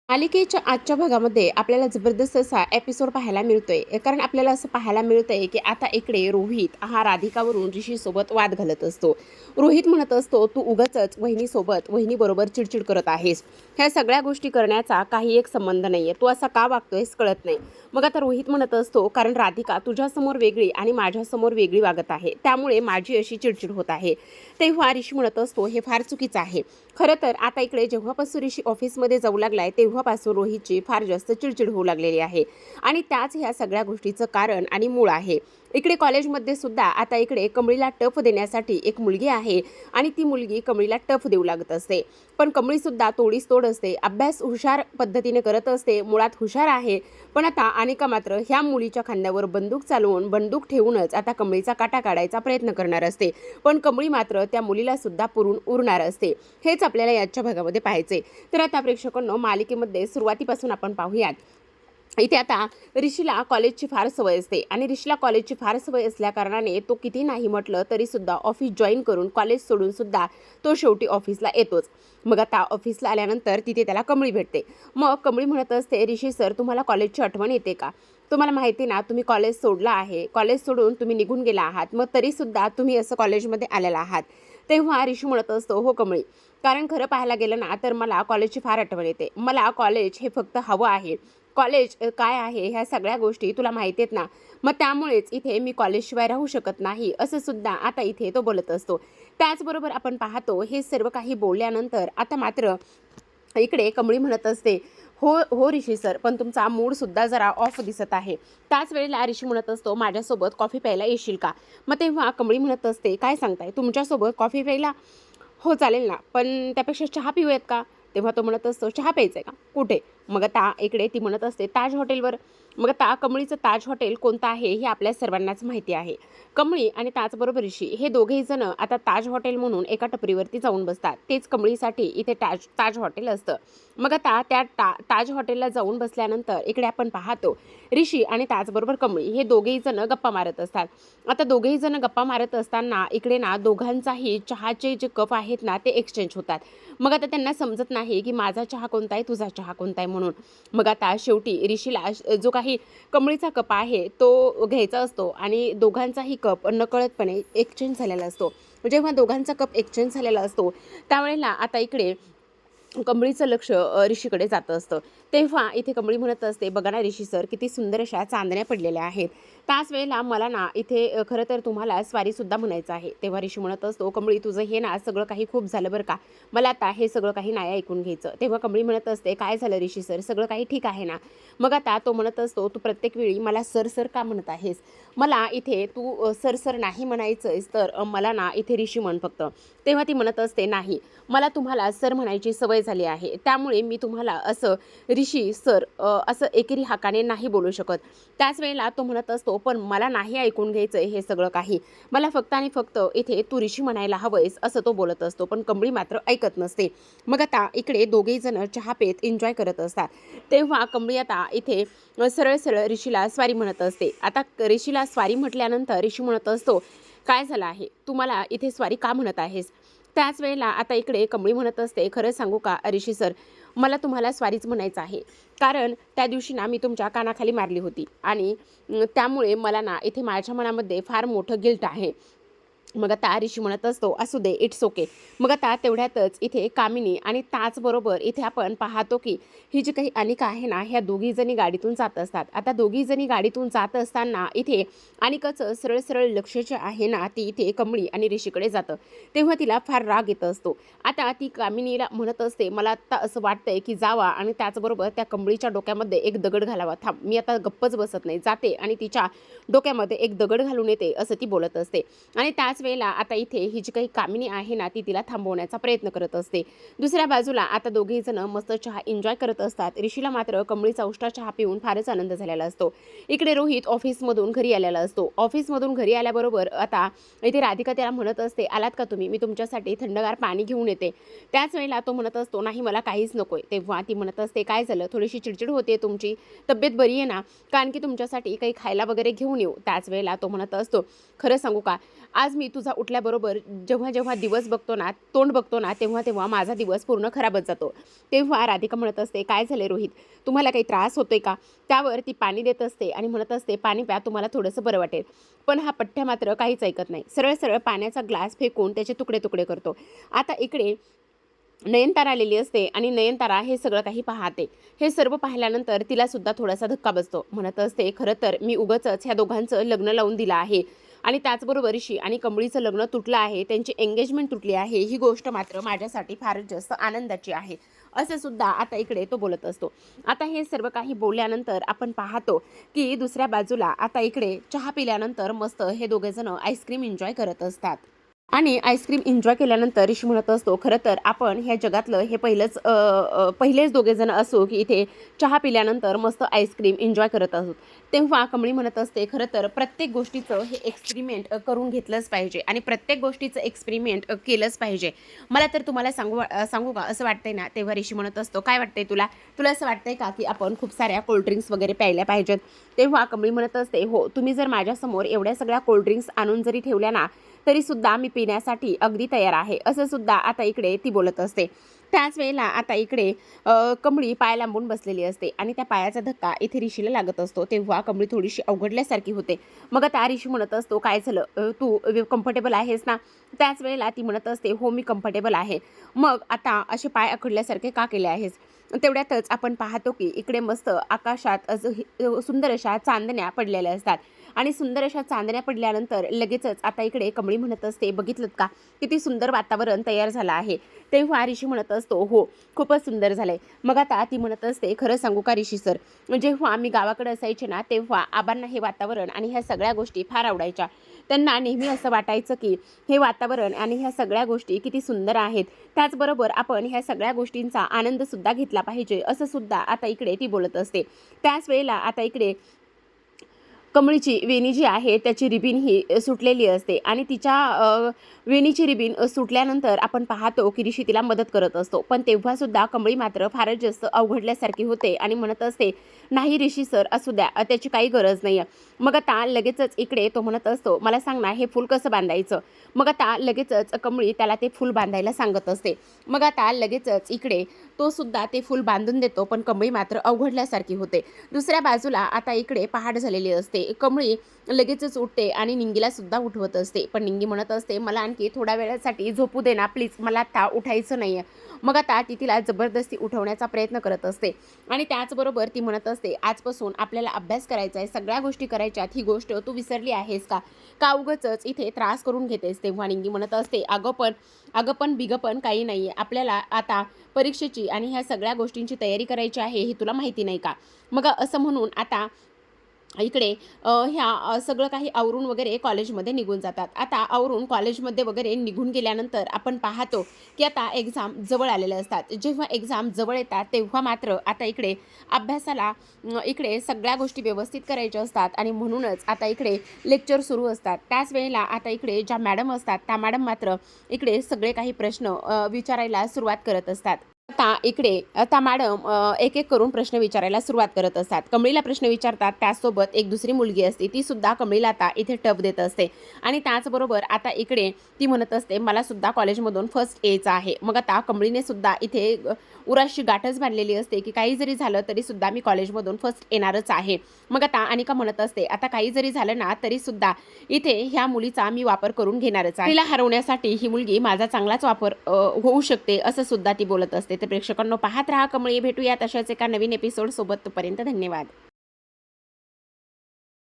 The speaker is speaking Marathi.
मालिकेच्या आजच्या भागामध्ये आपल्याला जबरदस्त असा एपिसोड पाहायला मिळतोय. कारण आपल्याला असं पाहायला मिळतंय की आता इकडे रोहित हा राधिकावरून ऋषीसोबत वाद घालत असतो. रोहित म्हणत असतो, तू उगाचच वहिनीसोबत वहिनीबरोबर चिडचिड करत आहेस. ह्या सगळ्या गोष्टी करण्याचा काही एक संबंध नाहीये. तू असा का वागतोयस कळत नाही. मग आता रोहित म्हणत असतो, कारण राधिका तुझ्यासमोर वेगळी आणि माझ्यासमोर वेगळी वागत आहे, त्यामुळे माझी अशी चिडचिड होत आहे. तेव्हा ऋषी म्हणत असतो, हे फार चुकीचं आहे. खरं तर आता इकडे जेव्हापासून ऋषी ऑफिसमध्ये जाऊ लागलाय तेव्हापासून रोहितची फार जास्त चिडचिड होऊ लागलेली आहे आणि त्याच ह्या सगळ्या गोष्टीचं कारण आणि मूळ आहे. इकडे कॉलेजमध्ये सुद्धा आता इकडे कमळीला टफ देण्यासाठी एक मुलगी आहे आणि ती मुलगी कमळीला टफ देऊ लागत असते. पण कमळीसुद्धा तोडीस तोड असते, अभ्यास हुशार पद्धतीने करत असते, मुळात हुशार आहे. पण आता अनिका मात्र ह्या मुलीच्या खांद्यावर बंदूक चालवून बंदूक ठेवूनच आता कमळीचा काटा काढायचा प्रयत्न करणार असते. पण कमळी मात्र त्या मुलीला सुद्धा पुरून उरणार असते. हेच आपल्याला याच्या भागामध्ये पाहायचे. तर आता प्रेक्षकांनो, मालिकेमध्ये सुरुवातीपासून आपण पाहूयात. इथे आता ऋषीला कॉलेजची फार सवय असते आणि ऋषीला कॉलेजची फार सवय असल्याकारणाने तो किती नाही म्हटलं तरीसुद्धा ऑफिस जॉईन करून कॉलेज सोडून सुद्धा तो शेवटी ऑफिसला येतोच. मग आता ऑफिसला आल्यानंतर तिथे त्याला कमळी भेटते. मग कमळी म्हणत असते, ऋषी सर, तुम्हाला कॉलेजची आठवण येते का? तुम्हाला माहिती ना, तुम्ही कॉलेज सोडला आहे, कॉलेज सोडून तुम्ही निघून गेला आहात, मग तरीसुद्धा तुम्ही असं कॉलेजमध्ये आलेला आहात. तेव्हा ऋषी म्हणत असतो, हो कमळी, कारण खरं पाहायला गेलं ना तर मला कॉलेजची फार आठवण येते. मला कॉलेज हे फक्त हवं आहे. कॉलेज काय आहे ह्या सगळ्या गोष्टी तुला माहिती आहेत ना, मग त्यामुळेच इथे मी कॉलेजशिवाय राहू शकत नाही, असं सुद्धा आता इथे तो बोलत असतो. त्याचबरोबर आपण पाहतो हे सर्व काही बोलल्यानंतर आता मात्र इकडे कमळी म्हणत असते, हो हो ऋषी सर, पण तुमचा मूडसुद्धा जरा ऑफ दिसत आहे. त्याच वेळेला ऋषी म्हणत असतो, माझ्यासोबत कॉफी प्यायला येशील का? मग तेव्हा कमळी म्हणत असते, काय सांगताय, तुमच्यासोबत कॉफी प्यायला? हो चालेल ना, पण त्यापेक्षा चहा पिऊयात का? तेव्हा तो म्हणत असतो, चहा प्यायचा आहे का? कुठे? मग आता इकडे ती म्हणत असते, ताज हॉटेलवर. मग आता कमळीचं ताज हॉटेल कोणतं आहे हे आपल्या सर्वांनाच माहिती आहे. कमळी आणि त्याचबरोबर ऋषी हे दोघेही जण आता ताज हॉटेल म्हणून एका टपरीवरती जाऊन बसतात. तेच कमळीसाठी इथे ताज ताज हॉटेल असतं. मग आता त्या ताज हॉटेलला जाऊन बसल्यानंतर इकडे आपण पाहतो ऋषी आणि त्याचबरोबर कमळी हे दोघेही जण गप्पा मारत असतात. आता दोघेही जण गप्पा मारत असताना इकडे ना दोघांचाही चहाचे जे कप आहेत ना ते एक्सचेंज होतात. मग आता त्यांना समजत नाही की माझा चहा कोणता आहे, तुझा चहा कोणता आहे म्हणून. मग आता शेवटी ऋषीला जो काही कमळीचा कप आहे तो घ्यायचा असतो आणि दोघांचाही कप नकळतपणे एक्सचेंज झालेला असतो. जेव्हा दोघांचा कप एक्सचेंज झालेला असतो त्यावेळेला आता इकडे कमळीचं लक्ष ऋषीकडे जातं असतं. तेव्हा इथे कमळी म्हणत असते, बघा ना ऋषी सर, किती सुंदर अशा चांदण्या पडलेल्या आहेत. त्याच वेळेला मला ना इथे खरं तर तुम्हाला स्वारीसुद्धा म्हणायचं आहे. तेव्हा ऋषी म्हणत असतो, कमळी, तुझं हे ना सगळं काही खूप झालं बरं का, मला आता हे सगळं काही नाही ऐकून घ्यायचं. तेव्हा कमळी म्हणत असते, काय झालं ऋषी सर, सगळं काही ठीक आहे ना? मग आता तो म्हणत असतो, तू प्रत्येक वेळी मला सर सर का म्हणत आहेस? मला इथे तू सर सर नाही म्हणायचंयस तर मला ना इथे ऋषी म्हण फक्त. तेव्हा ती म्हणत असते, नाही, मला तुम्हाला सर म्हणायची सवय झाली आहे, त्यामुळे मी तुम्हाला असं ऋषी सर असं एकेरी हाकाने नाही बोलू शकत. त्याच वेळेला तो म्हणत असतो, पण मला नाही ऐकून घ्यायचं हे सगळं काही, मला फक्त आणि फक्त इथे तू ऋषी म्हणायला हवंयस, असं तो बोलत असतो. पण कमळी मात्र ऐकत नसते. मग आता इकडे दोघेही जण चहा पेत एन्जॉय करत असतात. तेव्हा कमळी आता इथे सरळ सरळ ऋषीला स्वारी म्हणत असते. आता ऋषीला स्वारी म्हटल्यानंतर ऋषी म्हणत असतो, काय झालं आहे, तू मला इथे स्वारी का म्हणत आहेस? त्याच वेळेला आता इकडे कमळी म्हणत असते, खरं सांगू का ऋषी सर, मला तुम्हाला स्वारीच म्हणायचं आहे, कारण त्या दिवशी ना मी तुमच्या कानाखाली मारली होती आणि त्यामुळे मला ना इथे माझ्या मनामध्ये फार मोठं गिल्ट आहे. मग आता ऋषी म्हणत असतो, असू दे, इट्स ओके. मग आता तेवढ्यातच इथे कामिनी आणि त्याचबरोबर इथे आपण पाहतो की ही जी काही अनिका आहे ना, ह्या दोघीजणी गाडीतून जात असतात. आता दोघीजणी गाडीतून जात असताना इथे अनिकाचं सरळ सरळ लक्ष जे आहे ना ती इथे कमळी आणि ऋषीकडे जातं. तेव्हा तिला फार राग येत असतो. आता ती कामिनीला म्हणत असते, मला आत्ता असं वाटतंय की जावा आणि त्याचबरोबर त्या कमळीच्या डोक्यामध्ये एक दगड घालावा. थांब, मी आता गप्पच बसत नाही, जाते आणि तिच्या डोक्यामध्ये एक दगड घालून येते, असं ती बोलत असते. आणि त्याच वेळेला आता इथे ही जी काही कामिनी आहे ना ती तिला थांबवण्याचा प्रयत्न करत असते. दुसऱ्या बाजूला आता दोघेही जण मस्त चहा एन्जॉय करत असतात. ऋषीला मात्र कमळीचा उष्टा चहा पिऊन फारच आनंद झालेला असतो. इकडे रोहित ऑफिसमधून घरी आलेला असतो. ऑफिसमधून घरी आल्याबरोबर आता इथे राधिका त्याला म्हणत असते, आलात का तुम्ही, मी तुमच्यासाठी थंडगार पाणी घेऊन येते. त्याच वेळेला तो म्हणत असतो, नाही, मला काहीच नकोय. तेव्हा ती म्हणत असते, काय झालं, थोडीशी चिडचिड होते तुमची, तब्येत बरी आहे ना, कारण की तुमच्यासाठी काही खायला वगैरे घेऊन येऊ. त्याच वेळेला तो म्हणत असतो, खरं सांगू का, आज मी तुझा उठल्याबरोबर जेव्हा जेव्हा दिवस बघतो ना, तोंड बघतो ना, तेव्हा तेव्हा माझा दिवस पूर्ण खराबच जातो. तेव्हा राधिका म्हणत असते, काय झाले रोहित, तुम्हाला काही त्रास होतोय का? त्यावर ती पाणी देत असते आणि म्हणत असते, पाणी प्या, तुम्हाला थोडंसं बरं वाटेल. पण हा पठ्ठ्या मात्र काहीच ऐकत नाही. सरळ सरळ पाण्याचा ग्लास फेकून त्याचे तुकडे तुकडे करतो. आता इकडे नयनतारा आलेली असते आणि नयनतारा हे सगळं काही पाहते. हे सर्व पाहिल्यानंतर तिला सुद्धा थोडासा धक्का बसतो. म्हणत असते, खरं तर मी उगाचच ह्या दोघांचं लग्न लावून दिलं आहे आणि त्याचबरोबर ऋषी आणि कमळीचं लग्न तुटलं आहे, त्यांची एंगेजमेंट तुटली आहे, ही गोष्ट मात्र माझ्यासाठी फारच जास्त आनंदाची आहे, असं सुद्धा आता इकडे तो बोलत असतो. आता हे सर्व काही बोलल्यानंतर आपण पाहतो की दुसऱ्या बाजूला आता इकडे चहा पिल्यानंतर मस्त हे दोघेजण आईस्क्रीम एन्जॉय करत असतात. आणि आईस्क्रीम एन्जॉय केल्यानंतर ऋषी म्हणत असतो, खरं तर आपण ह्या जगातलं हे पहिलेच दोघेजण असो की इथे चहा पिल्यानंतर मस्त आईस्क्रीम एन्जॉय करत असतो. तेव्हा कमळी म्हणत असते, खरं तर प्रत्येक गोष्टीचं हे एक्सपेरिमेंट करून घेतलंच पाहिजे आणि प्रत्येक गोष्टीचं एक्सपेरिमेंट केलंच पाहिजे. मला तर तुम्हाला सांगू का असं वाटतंय ना. तेव्हा ऋषी म्हणत असतो, काय वाटतंय तुला? तुला असं वाटतंय का की आपण खूप साऱ्या कोल्ड्रिंक्स वगैरे प्यायल्या पाहिजेत? तेव्हा कमळी म्हणत असते, हो, तुम्ही जर माझ्यासमोर एवढ्या सगळ्या कोल्ड्रिंक्स आणून जरी ठेवल्या ना, तरीसुद्धा मी पिण्यासाठी अगदी तयार आहे, असं सुद्धा आता इकडे ती बोलत असते. त्याच वेळेला आता इकडे कमळी पाय लांबून बसलेली असते आणि त्या पायाचा धक्का इथे ऋषीला लागत असतो. तेव्हा कमळी थोडीशी अवघडल्यासारखी होते. मग आता ऋषी म्हणत असतो, काय झालं, तू कम्फर्टेबल आहेस ना? त्याच वेळेला ती म्हणत असते, हो, मी कम्फर्टेबल आहे. मग आता असे पाय अखडल्यासारखे का केले आहेस? तेवढ्यातच आपण पाहतो की इकडे मस्त आकाशात सुंदर अशा चांदण्या पडलेल्या असतात आणि सुंदर अशा चांदण्या पडल्यानंतर लगेचच आता इकडे कमळी म्हणत असते, बघितलं का किती सुंदर वातावरण तयार झालं आहे? तेव्हा ऋषी म्हणत असतो, हो, खूपच सुंदर झालंय. मग आता ती म्हणत असते, खरं सांगू का ऋषी सर, जेव्हा मी गावाकडे असायचे ना, तेव्हा आबांना हे वातावरण आणि ह्या सगळ्या गोष्टी फार आवडायच्या. त्यांना नेहमी असं वाटायचं की हे वातावरण आणि ह्या सगळ्या गोष्टी किती सुंदर आहेत, त्याचबरोबर आपण ह्या सगळ्या गोष्टींचा आनंदसुद्धा घेतला पाहिजे, असं सुद्धा आता इकडे ती बोलत असते. त्याच वेळेला आता इकडे कमळीची वेणी जी आहे त्याची रिबीन ही सुटलेली असते आणि तिच्या वेणीची रिबीन सुटल्यानंतर आपण पाहतो की ऋषी तिला मदत करत असतो. पण तेव्हासुद्धा कमळी मात्र फारच जास्त अवघडल्यासारखी होते आणि म्हणत असते, नाही ऋषी सर, असू द्या, त्याची काही गरज नाही आहे. मग आता लगेचच इकडे तो म्हणत असतो, मला सांग ना, हे फूल कसं बांधायचं? मग आता लगेचच कमळी त्याला ते फूल बांधायला सांगत असते. मग आता लगेचच इकडे तो सुद्धा ते फूल बांधून देतो, पण कमळी मात्र अवघडल्यासारखी होते. दुसऱ्या बाजूला आता इकडे पहाट झालेली असते. कमळी लगेचच उठते आणि निंगीला सुद्धा उठवत असते. पण निंगी म्हणत असते, मला आणखी थोड्या वेळासाठी झोपू दे ना प्लीज, मला आता उठायचं नाही आहे. मग आता ती तिला जबरदस्ती उठवण्याचा प्रयत्न करत असते आणि त्याचबरोबर ती म्हणत असते, आजपासून आपल्याला अभ्यास करायचा आहे, सगळ्या गोष्टी करायच्यात, ही गोष्ट तू विसरली आहेस का उगाचच इथे त्रास करून घेतेस? तेव्हा निंगी म्हणत असते, अगं पण बिगं पण काही नाही आहे, आपल्याला आता परीक्षेची आणि ह्या सगळ्या गोष्टींची तयारी करायची आहे, हे तुला माहिती नाही का? मग असं म्हणून आता इकडे सगळं काही आवरून वगैरे कॉलेजमध्ये निघून जातात. आता आवरून कॉलेजमध्ये वगैरे निघून गेल्यानंतर आपण पाहतो की आता एक्झाम जवळ आलेले असतात. जेव्हा एक्झाम जवळ येतात तेव्हा मात्र आता इकडे अभ्यासाला इकडे सगळ्या गोष्टी व्यवस्थित करायच्या असतात आणि म्हणूनच आता इकडे लेक्चर सुरू असतात. त्याच वेळेला आता इकडे ज्या मॅडम असतात त्या मॅडम मात्र इकडे सगळे काही प्रश्न विचारायला सुरुवात करत असतात. आता इकडे आता मॅडम एक एक करून प्रश्न विचारायला सुरुवात करत असतात. कमळीला प्रश्न विचारतात, त्याचसोबत एक दुसरी मुलगी असते, ती सुद्धा कमळीला आता इथे टफ देत असते आणि त्याचबरोबर आता इकडे ती म्हणत असते, मला सुद्धा कॉलेजमधून फर्स्ट यायचं आहे. मग आता कमळीने सुद्धा इथे उराशी गाठच बांधलेली असते की काही जरी झालं तरी सुद्धा मी कॉलेजमधून फर्स्ट येणारच आहे. मग आता अनिका म्हणत असते, आता काही जरी झालं ना तरी सुद्धा इथे ह्या मुलीचा मी वापर करून घेणारच आहे, तिला हरवण्यासाठी ही मुलगी माझा चांगलाच वापर होऊ शकते, असं सुद्धा ती बोलत असते. तर प्रेक्षकांनो, पाहत राहा कमळी. भेटूयात अशाच एका नवीन एपिसोड सोबत. तोपर्यंत धन्यवाद.